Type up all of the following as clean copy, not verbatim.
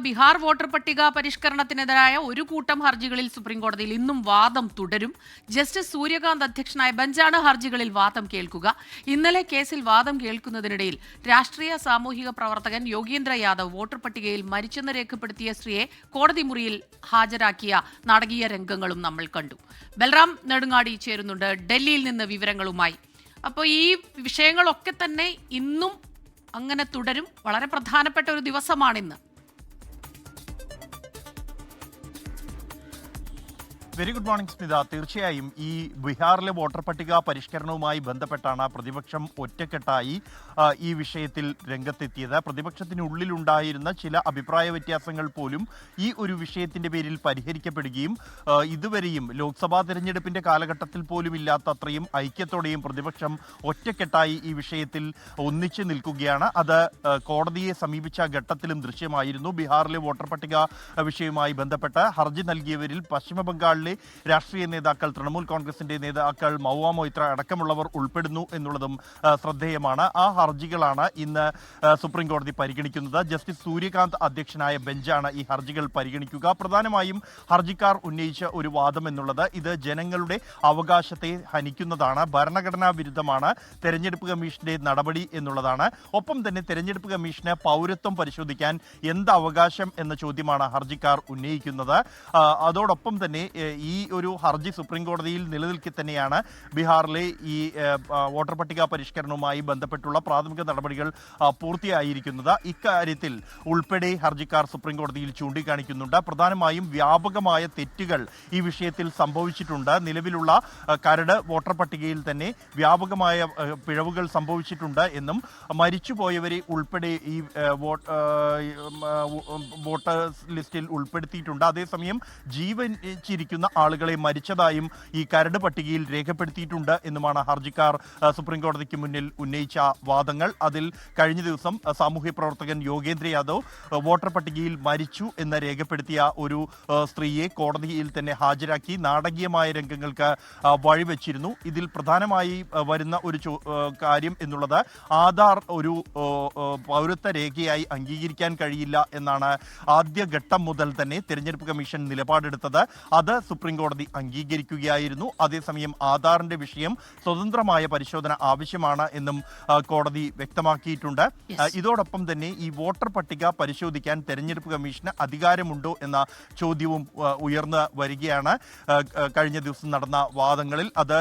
Bihar voter പട്ടിക പരിഷ്കരണത്തിനെതിരായ ഒരു കൂട്ടം ഹർജികളിൽ സുപ്രീംകോടതിയിൽ ഇന്നും വാദം തുടരും. ജസ്റ്റിസ് സൂര്യകാന്ത് അധ്യക്ഷനായ ബെഞ്ചാണ് ഹർജികളിൽ വാദം കേൾക്കുക. ഇന്നലെ കേസിൽ വാദം കേൾക്കുന്നതിനിടയിൽ രാഷ്ട്രീയ സാമൂഹിക പ്രവർത്തകൻ യോഗേന്ദ്ര യാദവ് വോട്ടർ പട്ടികയിൽ മരിച്ചെന്ന് രേഖപ്പെടുത്തിയ സ്ത്രീയെ കോടതി മുറിയിൽ ഹാജരാക്കിയ നാടകീയ രംഗങ്ങളും നമ്മൾ കണ്ടു. ബൽറാം നെടുങ്ങാടി ചേരുന്നുണ്ട് ഡൽഹിയിൽ നിന്ന് വിവരങ്ങളുമായി. അപ്പോൾ ഈ വിഷയങ്ങളൊക്കെ തന്നെ ഇന്നും അങ്ങനെ തുടരും. വളരെ പ്രധാനപ്പെട്ട ഒരു ദിവസമാണിന്ന്. Very good morning Smitha. തീർച്ചയായും ഈ ബീഹാറിലെ വോട്ടർ പട്ടിക പരിഷ്കരണവുമായി ബന്ധപ്പെട്ടാണ് പ്രതിപക്ഷം ഒറ്റക്കെട്ടായി ഈ വിഷയത്തിൽ രംഗത്തെത്തിയത്. പ്രതിപക്ഷത്തിനുള്ളിലുണ്ടായിരുന്ന ചില അഭിപ്രായ വ്യത്യാസങ്ങൾ പോലും ഈ ഒരു വിഷയത്തിന്റെ പേരിൽ പരിഹരിക്കപ്പെടുകയും ഇതുവരെയും ലോക്സഭാ തെരഞ്ഞെടുപ്പിന്റെ കാലഘട്ടത്തിൽ പോലും ഇല്ലാത്തത്രയും ഐക്യത്തോടെയും പ്രതിപക്ഷം ഒറ്റക്കെട്ടായി ഈ വിഷയത്തിൽ ഒന്നിച്ചു നിൽക്കുകയാണ്. അത് കോടതിയെ സമീപിച്ച ഘട്ടത്തിലും ദൃശ്യമായിരുന്നു. ബീഹാറിലെ വോട്ടർ പട്ടിക വിഷയവുമായി ബന്ധപ്പെട്ട് ഹർജി നൽകിയവരിൽ പശ്ചിമ ബംഗാളിലെ രാഷ്ട്രീയ നേതാക്കൾ, തൃണമൂൽ കോൺഗ്രസിന്റെ നേതാക്കൾ, മൗവ മൊയ്ത്ര അടക്കമുള്ളവർ ഉൾപ്പെടുന്നു എന്നുള്ളതും ശ്രദ്ധേയമാണ്. ആ ഹർജികളാണ് ഇന്ന് സുപ്രീം കോടതി പരിഗണിക്കുന്നത്. ജസ്റ്റിസ് സൂര്യകാന്ത് അധ്യക്ഷനായ ബെഞ്ചാണ് ഈ ഹർജികൾ പരിഗണിക്കുക. പ്രധാനമായും ഹർജിക്കാർ ഉന്നയിച്ച ഒരു വാദം എന്നുള്ളത് ഇത് ജനങ്ങളുടെ അവകാശത്തെ ഹനിക്കുന്നതാണ്, ഭരണഘടനാ വിരുദ്ധമാണ് തെരഞ്ഞെടുപ്പ് കമ്മീഷന്റെ നടപടി എന്നുള്ളതാണ്. ഒപ്പം തന്നെ തെരഞ്ഞെടുപ്പ് കമ്മീഷന് പൗരത്വം പരിശോധിക്കാൻ എന്ത് അവകാശം എന്ന ചോദ്യമാണ് ഹർജിക്കാർ ഉന്നയിക്കുന്നത്. അതോടൊപ്പം തന്നെ ഈ ഒരു ഹർജി സുപ്രീം കോടതിയിൽ നിലനിൽക്കെ തന്നെയാണ് ബീഹാറിലെ ഈ വോട്ടർ പട്ടിക പരിഷ്കരണവുമായി ബന്ധപ്പെട്ടുള്ള പ്രാഥമിക നടപടികൾ പൂർത്തിയായിരിക്കുന്നത്. ഇക്കാര്യത്തിൽ ഉൾപ്പെടെ ഹർജിക്കാർ സുപ്രീം കോടതിയിൽ ചൂണ്ടിക്കാണിക്കുന്നുണ്ട്. പ്രധാനമായും വ്യാപകമായ തെറ്റുകൾ ഈ വിഷയത്തിൽ സംഭവിച്ചിട്ടുണ്ട്. നിലവിലുള്ള കരട് വോട്ടർ പട്ടികയിൽ തന്നെ വ്യാപകമായ പിഴവുകൾ സംഭവിച്ചിട്ടുണ്ട് എന്നും മരിച്ചുപോയവരെ ഉൾപ്പെടെ ഈ വോട്ടേഴ്സ് ലിസ്റ്റിൽ ഉൾപ്പെടുത്തിയിട്ടുണ്ട്. അതേസമയം ജീവിച്ചിരിക്കുന്ന ആളുകളെ മരിച്ചതായും ഈ കരട് പട്ടികയിൽ രേഖപ്പെടുത്തിയിട്ടുണ്ട് എന്നുമാണ് ഹർജിക്കാർ സുപ്രീം കോടതിക്ക് മുന്നിൽ ഉന്നയിച്ച വാദങ്ങൾ. അതിൽ കഴിഞ്ഞ ദിവസം സാമൂഹ്യ പ്രവർത്തകൻ യോഗേന്ദ്ര യാദവ് വോട്ടർ പട്ടികയിൽ മരിച്ചു എന്ന് രേഖപ്പെടുത്തിയ ഒരു സ്ത്രീയെ കോടതിയിൽ തന്നെ ഹാജരാക്കി നാടകീയമായ രംഗങ്ങൾക്ക് വഴിവെച്ചിരുന്നു. ഇതിൽ പ്രധാനമായി വരുന്ന ഒരു കാര്യം എന്നുള്ളത് ആധാർ ഒരു പൗരത്വ രേഖയായി അംഗീകരിക്കാൻ കഴിയില്ല എന്നാണ് ആദ്യഘട്ടം മുതൽ തന്നെ തെരഞ്ഞെടുപ്പ് കമ്മീഷൻ നിലപാടെടുത്തത്. അത് സുപ്രീം കോടതി അംഗീകരിക്കുകയായിരുന്നു. അതേസമയം ആധാറിന്റെ വിഷയം സ്വതന്ത്രമായ പരിശോധന ആവശ്യമാണ് എന്നും കോടതി വ്യക്തമാക്കിയിട്ടുണ്ട്. ഇതോടൊപ്പം തന്നെ ഈ വോട്ടർ പട്ടിക പരിശോധിക്കാൻ തെരഞ്ഞെടുപ്പ് കമ്മീഷന് അധികാരമുണ്ടോ എന്ന ചോദ്യവും ഉയർന്നു വരികയാണ്. കഴിഞ്ഞ ദിവസം നടന്ന വാദങ്ങളിൽ അത്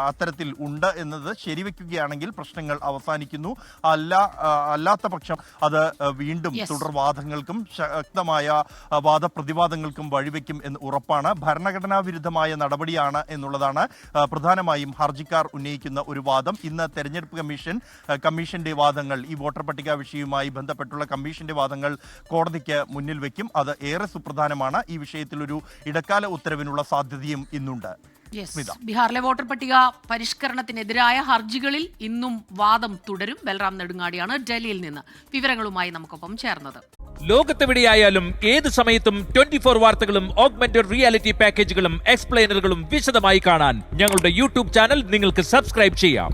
അത്തരത്തിൽ ഉണ്ട് എന്നത് ശരിവെക്കുകയാണെങ്കിൽ പ്രശ്നങ്ങൾ അവസാനിക്കുന്നു. അല്ലാത്ത പക്ഷം അത് വീണ്ടും തുടർവാദങ്ങൾക്കും ശക്തമായ വാദപ്രതിവാദങ്ങൾക്കും വഴിവെക്കും എന്ന് ഉറപ്പാണ്. ഭരണഘടനാ വിരുദ്ധമായ നടപടിയാണ് എന്നുള്ളതാണ് പ്രധാനമായും ഹർജിക്കാർ ഉന്നയിക്കുന്ന ഒരു വാദം. ഇന്ന് തെരഞ്ഞെടുപ്പ് കമ്മീഷന്റെ വാദങ്ങൾ, ഈ വോട്ടർ പട്ടിക വിഷയവുമായി ബന്ധപ്പെട്ടുള്ള കമ്മീഷന്റെ വാദങ്ങൾ കോടതിക്ക് മുന്നിൽ വയ്ക്കും. അത് ഏറെ സുപ്രധാനമാണ്. ഈ വിഷയത്തിൽ ഒരു ഇടക്കാല ഉത്തരവിനുള്ള സാധ്യതയും ഇന്നുണ്ട്. ബീഹാറിലെ വോട്ടർ പട്ടിക പരിഷ്കരണത്തിനെതിരായ ഹർജികളിൽ ഇന്നും വാദം തുടരും. ബൽറാം നെടുങ്ങാടിയാണ് ഡൽഹിയിൽ നിന്ന് വിവരങ്ങളുമായി നമുക്കൊപ്പം ചേർന്നത്. ലോകത്തെവിടെയായാലും ഏത് സമയത്തും 24 വാർത്തകളും ഓഗ്മെന്റഡ് റിയാലിറ്റി പാക്കേജുകളും എക്സ്പ്ലെയിനറുകളും വിശദമായി കാണാൻ ഞങ്ങളുടെ യൂട്യൂബ് ചാനൽ നിങ്ങൾക്ക് സബ്സ്ക്രൈബ് ചെയ്യാം.